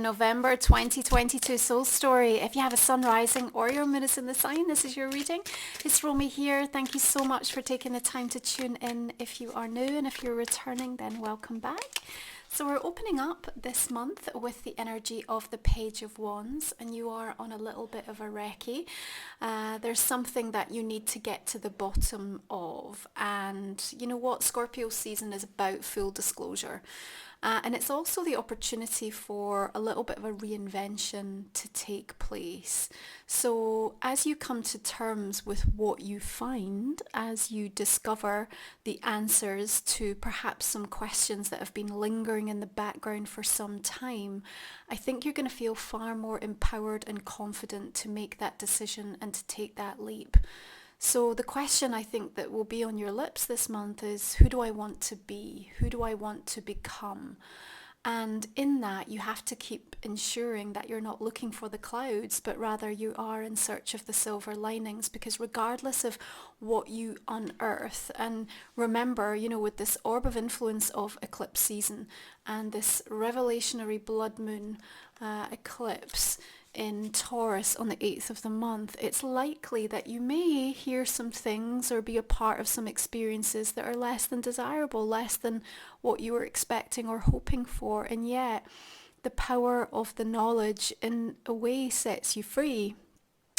November 2022 Soul Story. If you have a sun rising or your moon is in the sign, this is your reading. It's Romy here. Thank you so much for taking the time to tune in. If you are new and if you're returning, then welcome back. So we're opening up this month with the energy of the Page of Wands, and you are on a little bit of a recce. There's something that you need to get to the bottom of, and you know what? Scorpio season is about full disclosure. And it's also the opportunity for a little bit of a reinvention to take place. So as you come to terms with what you find, as you discover the answers to perhaps some questions that have been lingering in the background for some time, I think you're going to feel far more empowered and confident to make that decision and to take that leap. So the question I think that will be on your lips this month is, who do I want to be? Who do I want to become? And in that, you have to keep ensuring that you're not looking for the clouds, but rather you are in search of the silver linings, because regardless of what you unearth, and remember, you know, with this orb of influence of eclipse season and this revelationary blood moon eclipse in Taurus on the 8th of the month, it's likely that you may hear some things or be a part of some experiences that are less than desirable, less than what you were expecting or hoping for, and yet the power of the knowledge in a way sets you free.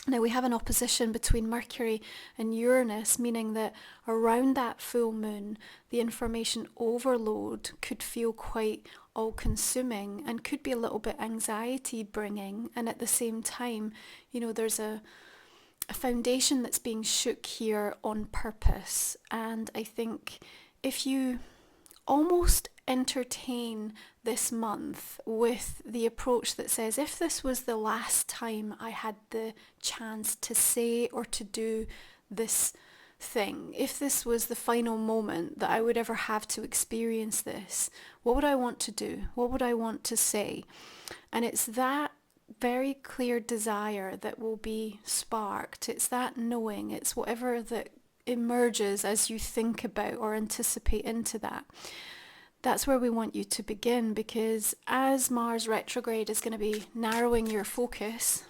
Now we have an opposition between Mercury and Uranus, meaning that around that full moon, the information overload could feel quite all-consuming and could be a little bit anxiety-bringing. And at the same time, you know, there's a foundation that's being shook here on purpose. And I think if you almost entertain this month with the approach that says, if this was the last time I had the chance to say or to do this thing, if this was the final moment that I would ever have to experience this, what would I want to do? What would I want to say? And it's that very clear desire that will be sparked. It's that knowing. It's whatever that emerges as you think about or anticipate into that. That's where we want you to begin, because as Mars retrograde is going to be narrowing your focus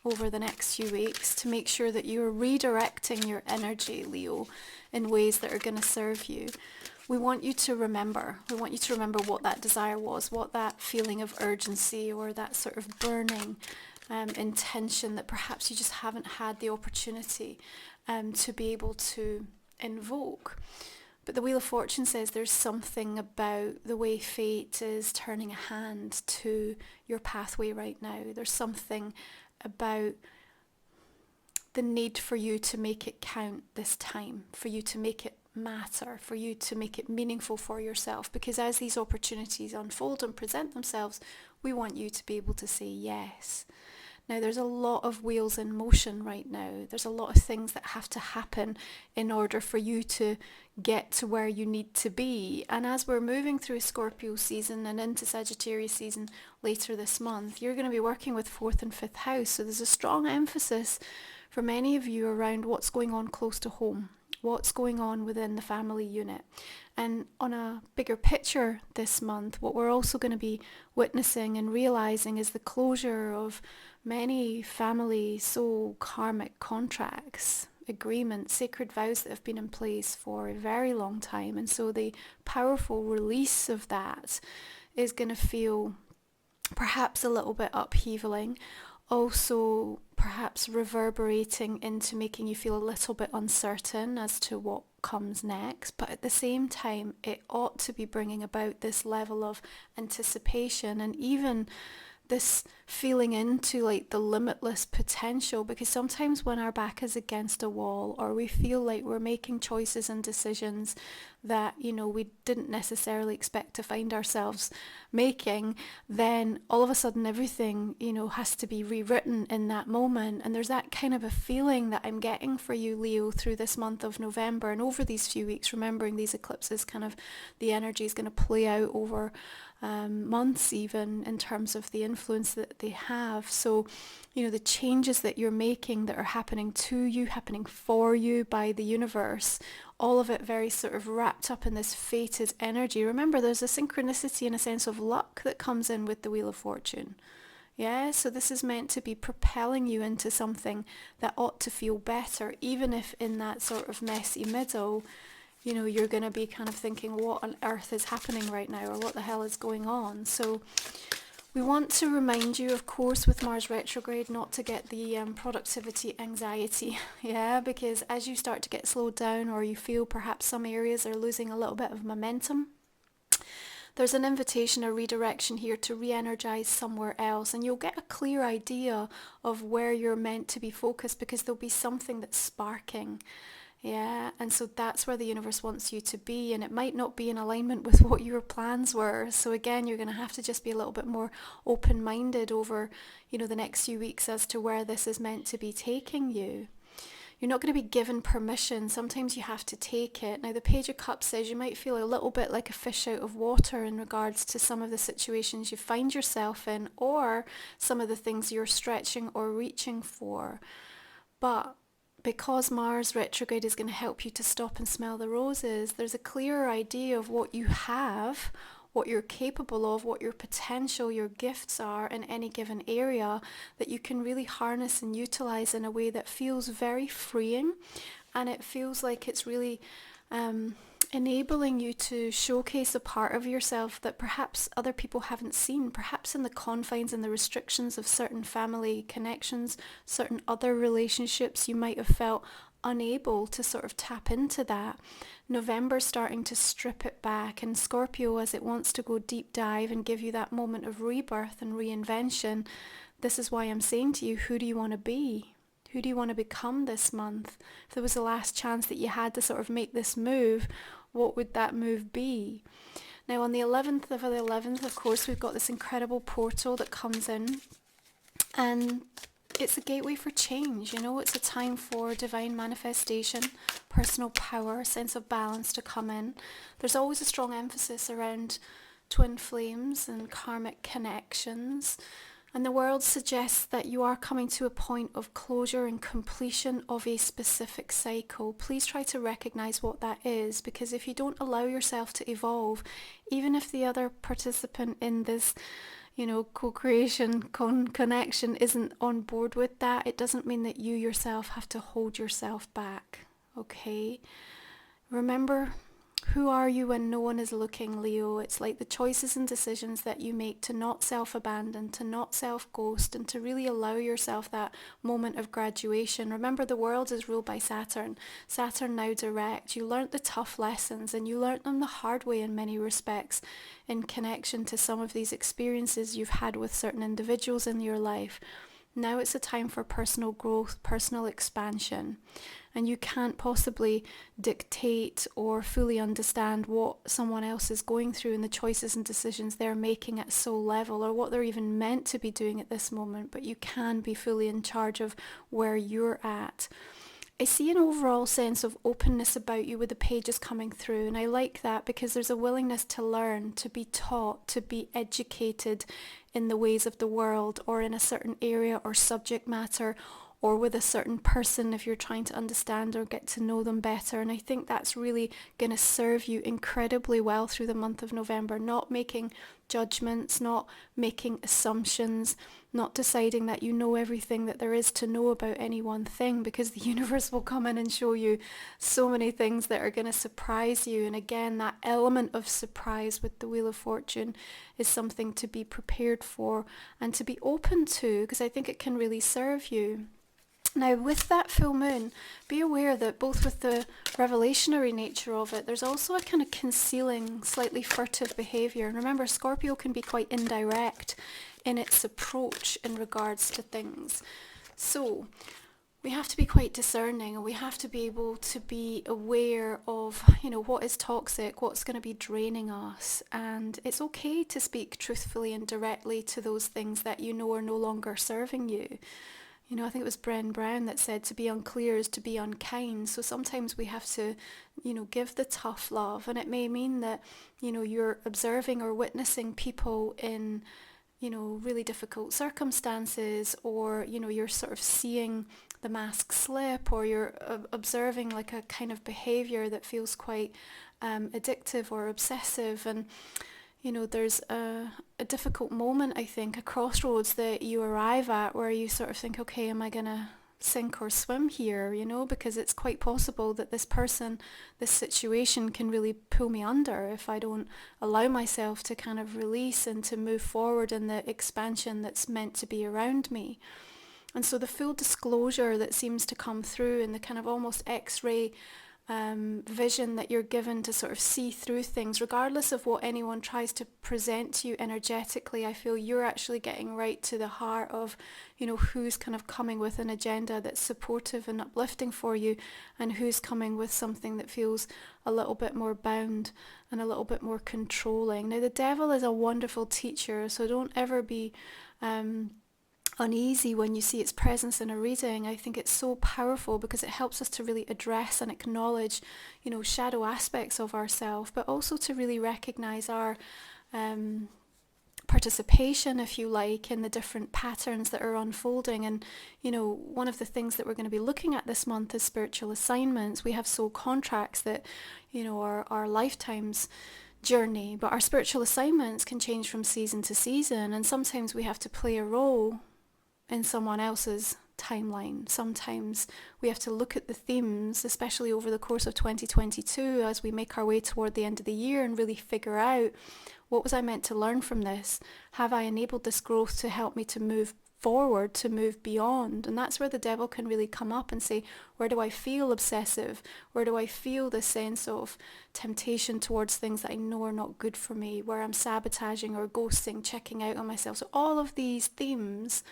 over the next few weeks to make sure that you're redirecting your energy, Leo, in ways that are going to serve you. We want you to remember. We want you to remember what that desire was, what that feeling of urgency or that sort of burning intention that perhaps you just haven't had the opportunity to be able to invoke. But the Wheel of Fortune says there's something about the way fate is turning a hand to your pathway right now. There's something about the need for you to make it count this time, for you to make it matter, for you to make it meaningful for yourself. Because as these opportunities unfold and present themselves, we want you to be able to say yes. Now, there's a lot of wheels in motion right now. There's a lot of things that have to happen in order for you to get to where you need to be. And as we're moving through Scorpio season and into Sagittarius season later this month, you're going to be working with 4th and 5th house. So there's a strong emphasis for many of you around what's going on close to home, what's going on within the family unit. And on a bigger picture this month, what we're also going to be witnessing and realizing is the closure of many family soul karmic contracts, agreements, sacred vows that have been in place for a very long time. And so the powerful release of that is going to feel perhaps a little bit upheavaling, also perhaps reverberating into making you feel a little bit uncertain as to what comes next. But at the same time, it ought to be bringing about this level of anticipation and even this feeling into like the limitless potential, because sometimes when our back is against a wall or we feel like we're making choices and decisions that, you know, we didn't necessarily expect to find ourselves making, then all of a sudden everything, you know, has to be rewritten in that moment. And there's that kind of a feeling that I'm getting for you, Leo, through this month of November and over these few weeks, remembering these eclipses, kind of the energy is going to play out over months even in terms of the influence that they have. So, you know, the changes that you're making that are happening to you, happening for you by the universe, all of it very sort of wrapped up in this fated energy. Remember, there's a synchronicity and a sense of luck that comes in with the Wheel of Fortune. Yeah, so this is meant to be propelling you into something that ought to feel better, even if in that sort of messy middle, you're going to be kind of thinking, what on earth is happening right now, or what the hell is going on? So we want to remind you, of course, with Mars retrograde, not to get the productivity anxiety, yeah, because as you start to get slowed down, or you feel perhaps some areas are losing a little bit of momentum, there's an invitation, a redirection here to re-energize somewhere else, and you'll get a clear idea of where you're meant to be focused, because there'll be something that's sparking. Yeah, and so that's where the universe wants you to be, and it might not be in alignment with what your plans were. So again, you're going to have to just be a little bit more open-minded over, the next few weeks as to where this is meant to be taking you. You're not going to be given permission. Sometimes you have to take it. Now, the Page of Cups says you might feel a little bit like a fish out of water in regards to some of the situations you find yourself in, or some of the things you're stretching or reaching for. But because Mars retrograde is going to help you to stop and smell the roses, there's a clearer idea of what you have, what you're capable of, what your potential, your gifts are in any given area, that you can really harness and utilize in a way that feels very freeing, and it feels like it's really enabling you to showcase a part of yourself that perhaps other people haven't seen, perhaps in the confines and the restrictions of certain family connections, certain other relationships. You might have felt unable to sort of tap into that. November starting to strip it back, and Scorpio, as it wants to go deep dive and give you that moment of rebirth and reinvention. This is why I'm saying to you, who do you want to be? Who do you want to become this month? If there was the last chance that you had to sort of make this move, what would that move be? Now, on the 11th of the 11th, of course, we've got this incredible portal that comes in, and it's a gateway for change. It's a time for divine manifestation, personal power, sense of balance to come in. There's always a strong emphasis around twin flames and karmic connections. And the world suggests that you are coming to a point of closure and completion of a specific cycle. Please try to recognize what that is, because if you don't allow yourself to evolve, even if the other participant in this, co-creation, connection isn't on board with that, it doesn't mean that you yourself have to hold yourself back, okay? Remember, who are you when no one is looking, Leo? It's like the choices and decisions that you make to not self-abandon, to not self-ghost, and to really allow yourself that moment of graduation. Remember, the world is ruled by Saturn. Saturn now direct. You learnt the tough lessons, and you learnt them the hard way in many respects, in connection to some of these experiences you've had with certain individuals in your life. Now it's a time for personal growth, personal expansion. And you can't possibly dictate or fully understand what someone else is going through and the choices and decisions they're making at soul level, or what they're even meant to be doing at this moment, but you can be fully in charge of where you're at. I see an overall sense of openness about you with the pages coming through, and I like that because there's a willingness to learn, to be taught, to be educated in the ways of the world, or in a certain area or subject matter, or with a certain person if you're trying to understand or get to know them better. And I think that's really going to serve you incredibly well through the month of November, not making judgments, not making assumptions, not deciding that you know everything that there is to know about any one thing, because the universe will come in and show you so many things that are going to surprise you. And again, that element of surprise with the Wheel of Fortune is something to be prepared for and to be open to, because I think it can really serve you. Now, with that full moon, be aware that both with the revelationary nature of it, there's also a kind of concealing, slightly furtive behaviour. And remember, Scorpio can be quite indirect in its approach in regards to things. So we have to be quite discerning, and we have to be able to be aware of, what is toxic, what's going to be draining us. And it's okay to speak truthfully and directly to those things that you know are no longer serving you. I think it was Brené Brown that said to be unclear is to be unkind. So sometimes we have to, give the tough love. And it may mean that, you're observing or witnessing people in, really difficult circumstances, or, you're sort of seeing the mask slip, or you're observing like a kind of behavior that feels quite addictive or obsessive. And there's a difficult moment, I think, a crossroads that you arrive at where you sort of think, okay, am I going to sink or swim here, because it's quite possible that this person, this situation can really pull me under if I don't allow myself to kind of release and to move forward in the expansion that's meant to be around me. And so the full disclosure that seems to come through and the kind of almost X-ray vision that you're given to sort of see through things, regardless of what anyone tries to present to you energetically, I feel you're actually getting right to the heart of, who's kind of coming with an agenda that's supportive and uplifting for you, and who's coming with something that feels a little bit more bound and a little bit more controlling. Now, the devil is a wonderful teacher, so don't ever be uneasy when you see its presence in a reading. I think it's so powerful because it helps us to really address and acknowledge, shadow aspects of ourselves, but also to really recognize our participation, if you like, in the different patterns that are unfolding. And, one of the things that we're going to be looking at this month is spiritual assignments. We have soul contracts that, are our lifetimes journey, but our spiritual assignments can change from season to season, and sometimes we have to play a role in someone else's timeline. Sometimes we have to look at the themes, especially over the course of 2022, as we make our way toward the end of the year, and really figure out, what was I meant to learn from this? Have I enabled this growth to help me to move forward, to move beyond? And that's where the devil can really come up and say, where do I feel obsessive? Where do I feel this sense of temptation towards things that I know are not good for me, where I'm sabotaging or ghosting, checking out on myself? So all of these themes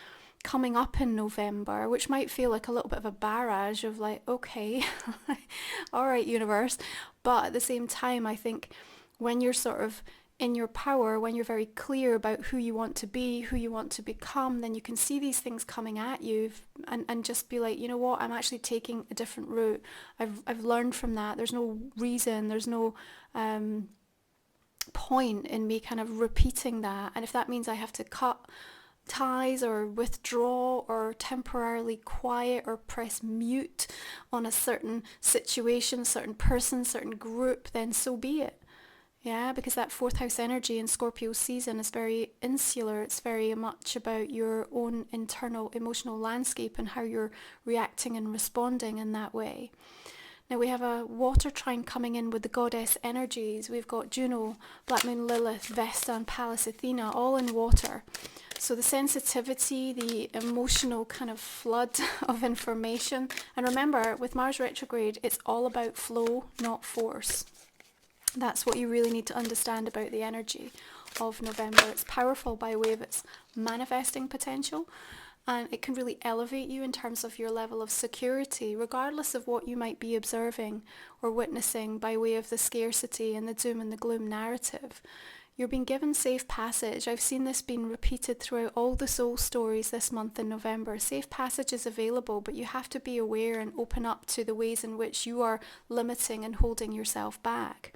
coming up in November, which might feel like a little bit of a barrage of like, okay, all right, universe. But at the same time, I think when you're sort of in your power, when you're very clear about who you want to be, who you want to become, then you can see these things coming at you and just be like, you know what, I'm actually taking a different route. I've learned from that. There's no reason, there's no point in me kind of repeating that. And if that means I have to cut ties or withdraw or temporarily quiet or press mute on a certain situation, certain person, certain group, then so be it. Yeah, because that fourth house energy in Scorpio season is very insular. It's very much about your own internal emotional landscape and how you're reacting and responding in that way. Now we have a water trine coming in with the goddess energies. We've got Juno, Black Moon Lilith, Vesta and Pallas Athena, all in water. So the sensitivity, the emotional kind of flood of information. And remember, with Mars retrograde, it's all about flow, not force. That's what you really need to understand about the energy of November. It's powerful by way of its manifesting potential, and it can really elevate you in terms of your level of security, regardless of what you might be observing or witnessing by way of the scarcity and the doom and the gloom narrative. You're being given safe passage. I've seen this being repeated throughout all the soul stories this month in November. Safe passage is available, but you have to be aware and open up to the ways in which you are limiting and holding yourself back.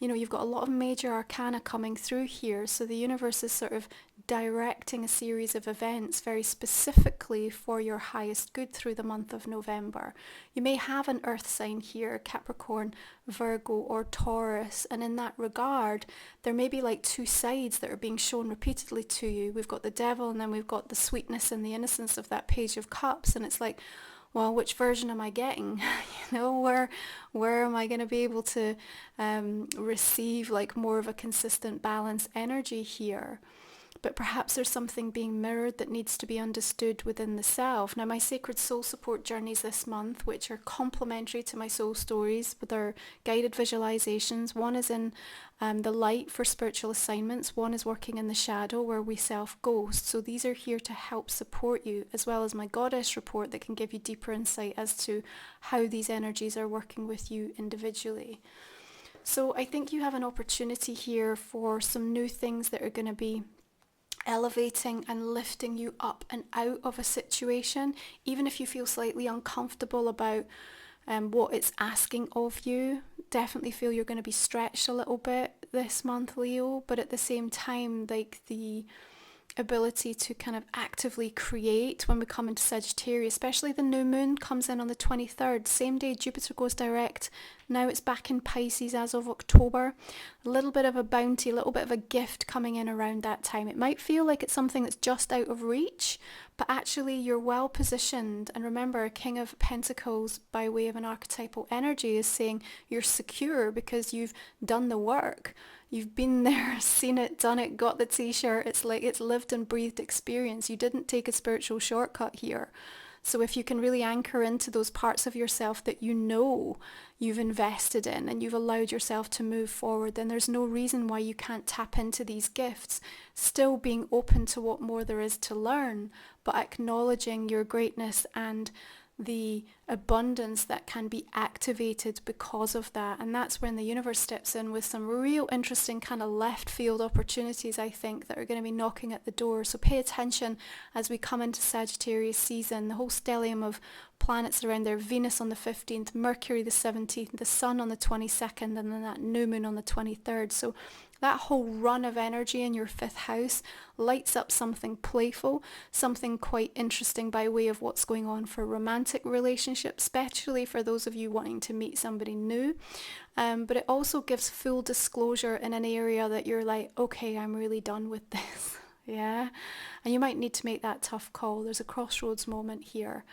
You've got a lot of major arcana coming through here, so the universe is sort of directing a series of events very specifically for your highest good through the month of November. You may have an earth sign here, Capricorn, Virgo or Taurus, and in that regard there may be like two sides that are being shown repeatedly to you. We've got the devil, and then we've got the sweetness and the innocence of that Page of Cups, and it's like, well, which version am I getting? Where am I going to be able to receive like more of a consistent, balanced energy here? But perhaps there's something being mirrored that needs to be understood within the self. Now, my sacred soul support journeys this month, which are complementary to my soul stories, but they're guided visualizations. One is in the light for spiritual assignments. One is working in the shadow where we self-ghost. So these are here to help support you, as well as my goddess report that can give you deeper insight as to how these energies are working with you individually. So I think you have an opportunity here for some new things that are going to be elevating and lifting you up and out of a situation, even if you feel slightly uncomfortable about what it's asking of you. Definitely feel you're going to be stretched a little bit this month, Leo, but at the same time, like the ability to kind of actively create when we come into Sagittarius, especially the new moon comes in on the 23rd, same day Jupiter goes direct. Now it's back in Pisces as of October. A little bit of a bounty, a little bit of a gift coming in around that time. It might feel like it's something that's just out of reach, but actually you're well positioned. And remember, King of Pentacles by way of an archetypal energy is saying you're secure because you've done the work. You've been there, seen it, done it, got the t-shirt. It's like it's lived and breathed experience. You didn't take a spiritual shortcut here. So if you can really anchor into those parts of yourself that you know you've invested in and you've allowed yourself to move forward, then there's no reason why you can't tap into these gifts, still being open to what more there is to learn, but acknowledging your greatness and the abundance that can be activated because of that. And that's when the universe steps in with some real interesting kind of left field opportunities, I think, that are going to be knocking at the door. So pay attention as we come into Sagittarius season. The whole stellium of planets around there, Venus on the 15th, Mercury the 17th, the Sun on the 22nd, and then that new moon on the 23rd. So that whole run of energy in your 5th house lights up something playful, something quite interesting by way of what's going on for romantic relationships, especially for those of you wanting to meet somebody new. But it also gives full disclosure in an area that you're like, okay, I'm really done with this. Yeah. And you might need to make that tough call. There's a crossroads moment here.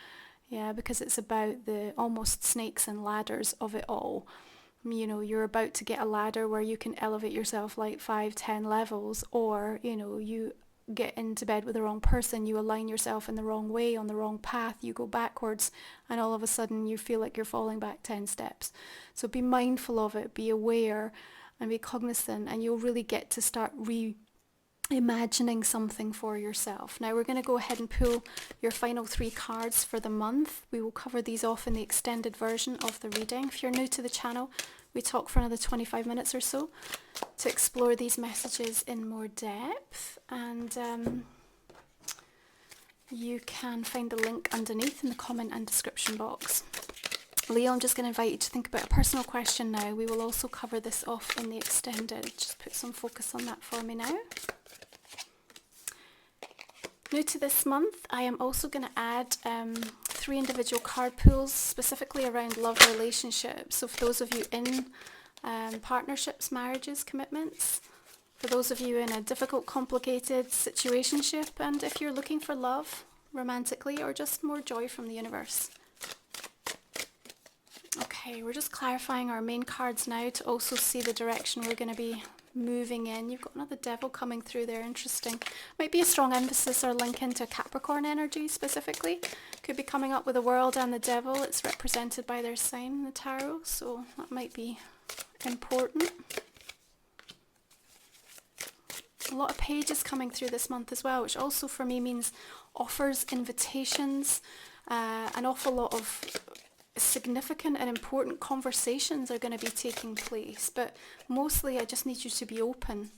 Yeah, because it's about the almost snakes and ladders of it all. You know, you're about to get a ladder where you can elevate yourself like 5-10 levels, or, you know, you get into bed with the wrong person, you align yourself in the wrong way, on the wrong path, you go backwards, and all of a sudden you feel like you're falling back 10 steps. So be mindful of it, be aware and be cognizant, and you'll really get to start imagining something for yourself. Now we're going to go ahead and pull your final 3 cards for the month. We will cover these off in the extended version of the reading. If you're new to the channel, we talk for another 25 minutes or so to explore these messages in more depth, and you can find the link underneath in the comment and description box. Leo, I'm just going to invite you to think about a personal question now. We will also cover this off in the extended. Just put some focus on that for me now. New to this month, I am also going to add 3 individual card pools specifically around love relationships. So for those of you in partnerships, marriages, commitments, for those of you in a difficult, complicated situationship, and if you're looking for love romantically or just more joy from the universe. Okay, we're just clarifying our main cards now to also see the direction we're going to be moving in. You've got another devil coming through there, interesting. Might be a strong emphasis or link into Capricorn energy specifically. Could be coming up with the world and the devil. It's represented by their sign in the tarot, so that might be important. A lot of pages coming through this month as well, which also for me means offers, invitations, an awful lot of significant and important conversations are going to be taking place, but mostly I just need you to be open.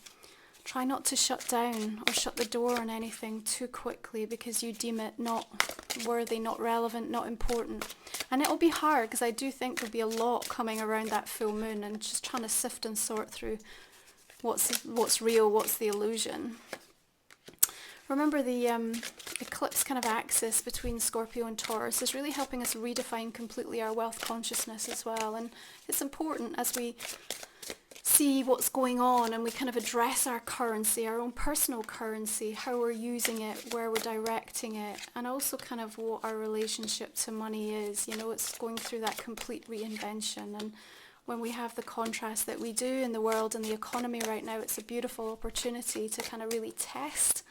Try not to shut down or shut the door on anything too quickly because you deem it not worthy, not relevant, not important. And it'll be hard because I do think there'll be a lot coming around that full moon, and just trying to sift and sort through what's real, what's the illusion. Remember, the eclipse kind of axis between Scorpio and Taurus is really helping us redefine completely our wealth consciousness as well. And it's important as we see what's going on and we kind of address our currency, our own personal currency, how we're using it, where we're directing it, and also kind of what our relationship to money is. You know, it's going through that complete reinvention. And when we have the contrast that we do in the world and the economy right now, it's a beautiful opportunity to kind of really test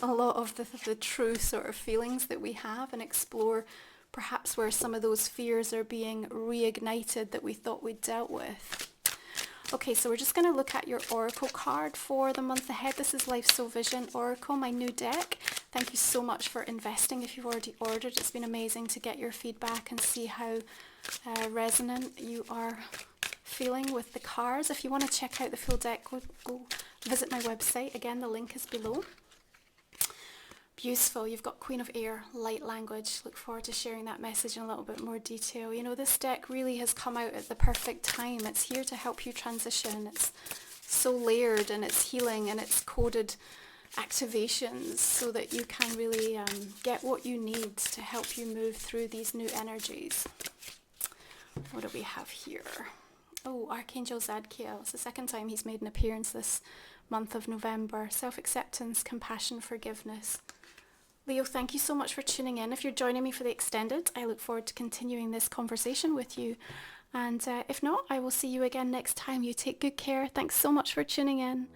a lot of the true sort of feelings that we have and explore perhaps where some of those fears are being reignited that we thought we'd dealt with. Okay, so we're just going to look at your Oracle card for the month ahead. This is Life Soul Vision Oracle, my new deck. Thank you so much for investing if you've already ordered. It's been amazing to get your feedback and see how resonant you are feeling with the cards. If you want to check out the full deck, go visit my website. Again, the link is below. Beautiful. You've got Queen of Air, light language. Look forward to sharing that message in a little bit more detail. You know, this deck really has come out at the perfect time. It's here to help you transition. It's so layered and it's healing and it's coded activations so that you can really get what you need to help you move through these new energies. What do we have here? Oh, Archangel Zadkiel. It's the second time he's made an appearance this month of November. Self-acceptance, compassion, forgiveness. Leo, thank you so much for tuning in. If you're joining me for the extended, I look forward to continuing this conversation with you. And if not, I will see you again next time. You take good care. Thanks so much for tuning in.